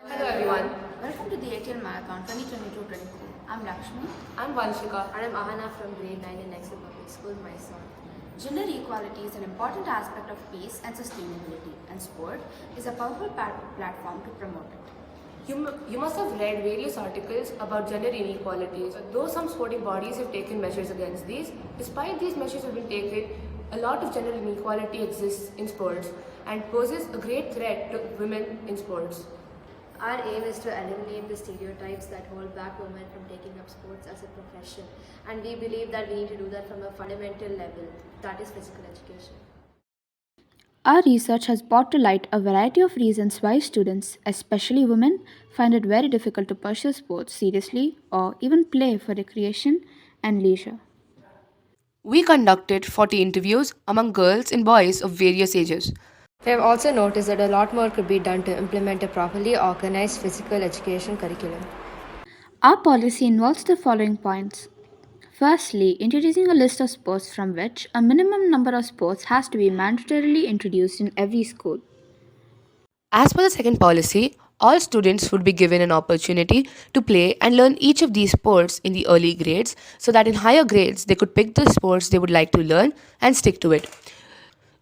Hello everyone, Welcome to the ATL Marathon 2022-23. I'm Lakshmi. I'm Vanshika. And I'm Ahana from grade 9 in Excel Public School, Mysore. Gender equality is an important aspect of peace and sustainability, and sport is a powerful platform to promote it. You must have read various articles about gender inequalities. Though some sporting bodies have taken measures against these, despite these measures have been taken, a lot of gender inequality exists in sports and poses a great threat to women in sports. Our aim is to eliminate the stereotypes that hold back women from taking up sports as a profession. And we believe that we need to do that from a fundamental level, that is physical education. Our research has brought to light a variety of reasons why students, especially women, find it very difficult to pursue sports seriously or even play for recreation and leisure. We conducted 40 interviews among girls and boys of various ages. We have also noticed that a lot more could be done to implement a properly organized physical education curriculum. Our policy involves the following points. Firstly, introducing a list of sports from which a minimum number of sports has to be mandatorily introduced in every school. As per the second policy, all students would be given an opportunity to play and learn each of these sports in the early grades so that in higher grades they could pick the sports they would like to learn and stick to it.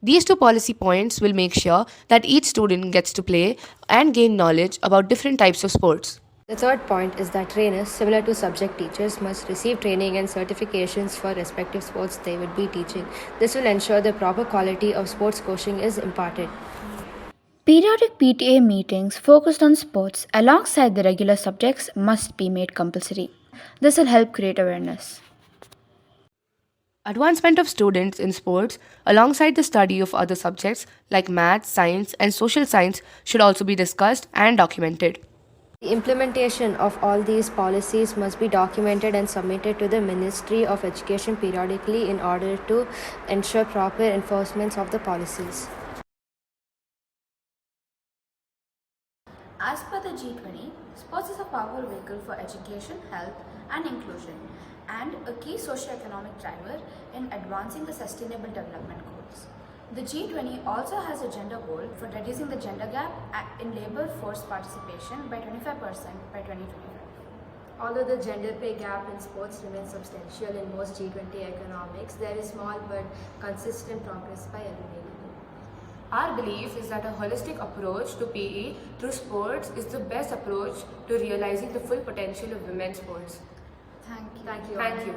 These two policy points will make sure that each student gets to play and gain knowledge about different types of sports. The third point is that trainers, similar to subject teachers, must receive training and certifications for respective sports they would be teaching. This will ensure the proper quality of sports coaching is imparted. Periodic PTA meetings focused on sports alongside the regular subjects must be made compulsory. This will help create awareness. Advancement of students in sports alongside the study of other subjects like math, science, and social science should also be discussed and documented. The implementation of all these policies must be documented and submitted to the Ministry of Education periodically in order to ensure proper enforcement of the policies. As per the G20, sports is a powerful vehicle for education, health, and inclusion, and a key socio-economic driver in advancing the Sustainable Development Goals. The G20 also has a gender goal for reducing the gender gap in labor force participation by 25% by 2025. Although the gender pay gap in sports remains substantial in most G20 economics, there is small but consistent progress by eliminating it. Our belief is that a holistic approach to PE through sports is the best approach to realizing the full potential of women's sports. Thank you. Thank you. Thank you.